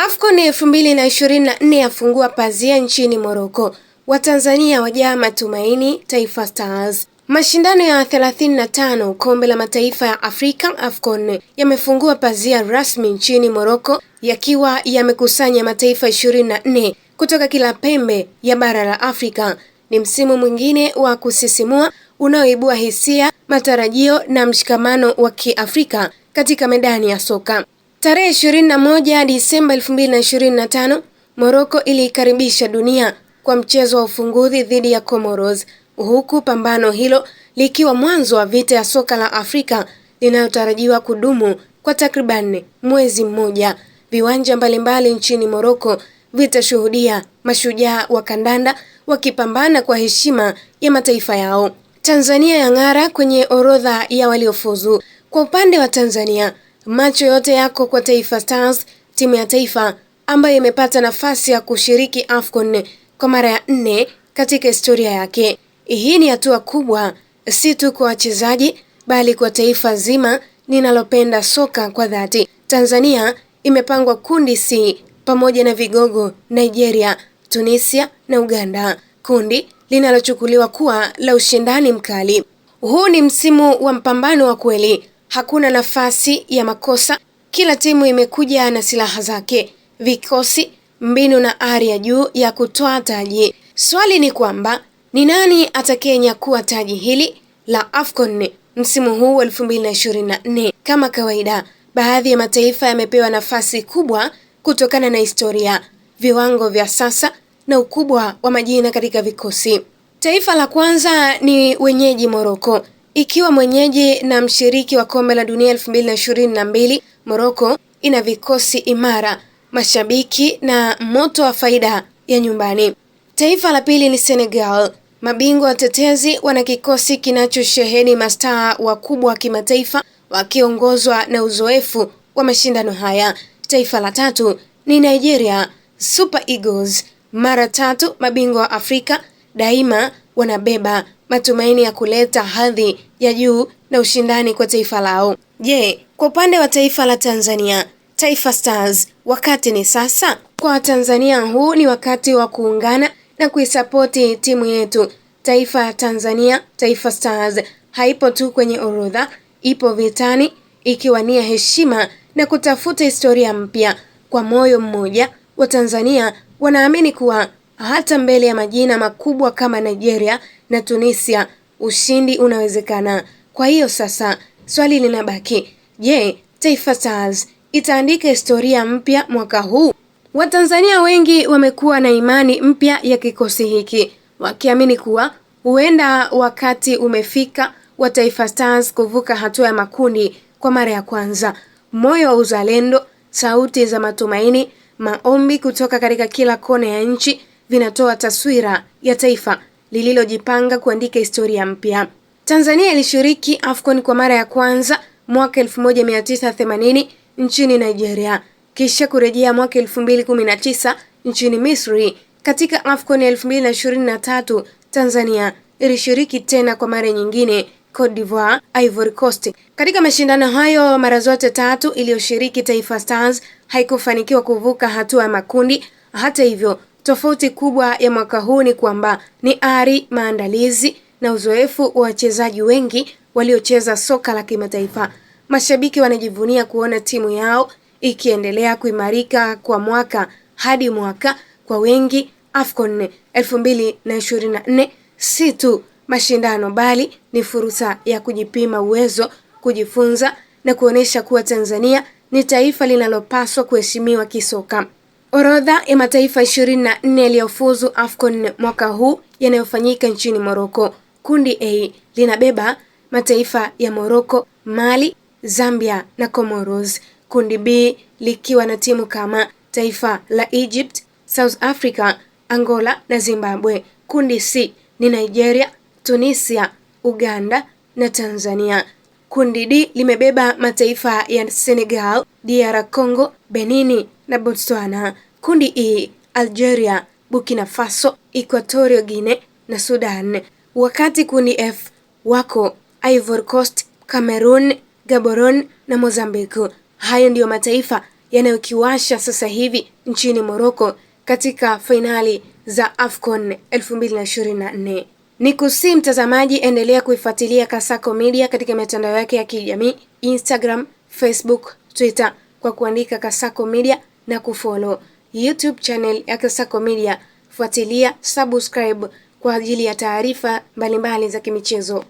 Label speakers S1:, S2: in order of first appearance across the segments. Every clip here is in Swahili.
S1: AFCON 2024 yafungua pazia nchini Morocco. Watanzania wajaa matumaini Taifa Stars. Mashindano ya 35 kombe la mataifa ya Afrika AFCON yamefungua pazia rasmi nchini Morocco, yakiwa yamekusanya mataifa 24 kutoka kila pembe ya bara la Afrika. Ni msimu mwingine wa kusisimua unaoibua hisia, matarajio na mshikamano wa Kiafrika katika medani ya soka. Tarehe 21 Disemba 2025, Morocco ilikaribisha dunia kwa mchezo wa ufunguzi dhidi ya Comoros, huku pambano hilo likiwa mwanzo wa vita ya soka la Afrika linalotarajiwa kudumu kwa takriban mwezi mmoja. Viwanja mbalimbali nchini Morocco vitashuhudia mashujaa wa kandanda wakipambana kwa heshima ya mataifa yao. Tanzania yang'ara kwenye orodha ya waliofuzu. Kwa upande wa Tanzania, macho yote yako kwa Taifa Stars, timu ya taifa ambayo imepata nafasi ya kushiriki AFCON kwa mara ya 4 katika historia yake. Hii ni hatua kubwa, si tu kwa wachezaji bali kwa taifa zima linalopenda soka kwa dhati. Tanzania imepangwa kundi C pamoja na vigogo Nigeria, Tunisia na Uganda, kundi linalochukuliwa kuwa la ushindani mkali. Huu ni msimu wa mpambano wa kweli. Hakuna nafasi ya makosa. Kila timu imekuja na silaha zake, vikosi, mbinu na ari ya juu ya kutoa taji. Swali ni kwamba ni nani atakayenyakua taji hili la AFCON msimu huu 2024? Kama kawaida, baadhi ya mataifa yamepewa nafasi kubwa kutokana na historia, viwango vya sasa na ukubwa wa majina katika vikosi. Taifa la kwanza ni wenyeji Morocco. Ikiwa mwenyeji na mshiriki wa kombe la dunia 2022, Morocco ina vikosi imara, mashabiki na moto wa faida ya nyumbani. Taifa la pili ni Senegal. Mabingwa watetezi wana kikosi kinachosheheni mastaa wakubwa wa kimataifa wakiongozwa na uzoefu wa mashindano haya. Taifa la tatu ni Nigeria. Super Eagles, mara 3 mabingwa wa Afrika, daima wanabeba matumaini ya kuleta hadhi ya juu na ushindani kwa taifa lao. Je, kwa upande wa taifa la Tanzania, Taifa Stars, wakati ni sasa? Kwa Tanzania, huu ni wakati wa kuungana na kuisapoti timu yetu. Taifa ya Tanzania, Taifa Stars, haipo tu kwenye orodha, ipo vitani ikiwania heshima na kutafuta historia mpya. Kwa moyo mmoja, wa Tanzania wanaamini kuwa hata mbele ya majina makubwa kama Nigeria na Tunisia, ushindi unawezekana. Kwa hiyo sasa, swali linabaki, je, Taifa Stars itaandika historia mpya mwaka huu? Watanzania wengi wamekuwa na imani mpya ya kikosi hiki, wakiamini kuwa huenda wakati umefika wa Taifa Stars kuvuka hatua ya makundi kwa mara ya kwanza. Moyo wa uzalendo, sauti za matumaini, maombi kutoka katika kila kona ya nchi vinatoa taswira ya taifa lililojipanga kuandika historia mpya. Tanzania ilishiriki AFCON kwa mara ya kwanza mwaka 1980 nchini Nigeria, kisha kurejea mwaka 2019 nchini Misri. Katika AFCON 2023 Tanzania ilishiriki tena kwa mara nyingine Cote d'Ivoire, Ivory Coast. Katika mashindano hayo mara zote 3 iliyoshiriki, Taifa Stars haikufanikiwa kuvuka hatua ya makundi. Hata hivyo, tofauti kubwa ya mwaka huu ni kwamba ni ari, maandalizi na uzoefu wa wachezaji wengi waliocheza soka la kimataifa. Mashabiki wanajivunia kuona timu yao ikiendelea kuimarika kwa mwaka hadi mwaka. Kwa wengi, AFCON 2024 si tu mashindano bali ni fursa ya kujipima uwezo, kujifunza na kuonesha kuwa Tanzania ni taifa linalopaswa kuheshimiwa kisoka. Orodha ya mataifa 24 yaliyofuzu AFCON mwaka huu yanayofanyika nchini Morocco. Kundi A linabeba mataifa ya Morocco, Mali, Zambia na Comoros. Kundi B likiwa na timu kama taifa la Egypt, South Africa, Angola na Zimbabwe. Kundi C ni Nigeria, Tunisia, Uganda na Tanzania. Kundi D limebeba mataifa ya Senegal, DR Congo, Benin na Botswana. Kundi E, Algeria, Burkina Faso, Equatorial Guinea na Sudan. Wakati kundi F wako Ivory Coast, Cameroon, Gaborone na Mozambique. Hayo ndiyo mataifa yanayokiwasha sasa hivi nchini Morocco katika fainali za AFCON 2024. Nikusihi mtazamaji, endelea kuifuatilia Kasako Media katika mitandao yake ya kijamii Instagram, Facebook, Twitter kwa kuandika Kasako Media na kufollow YouTube channel ya Kasako Media. Fuatilia, subscribe kwa ajili ya taarifa mbalimbali za kimichezo.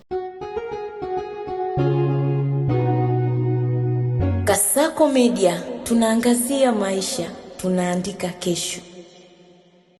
S2: Kasako Media, tunaangazia maisha, tunaandika kesho.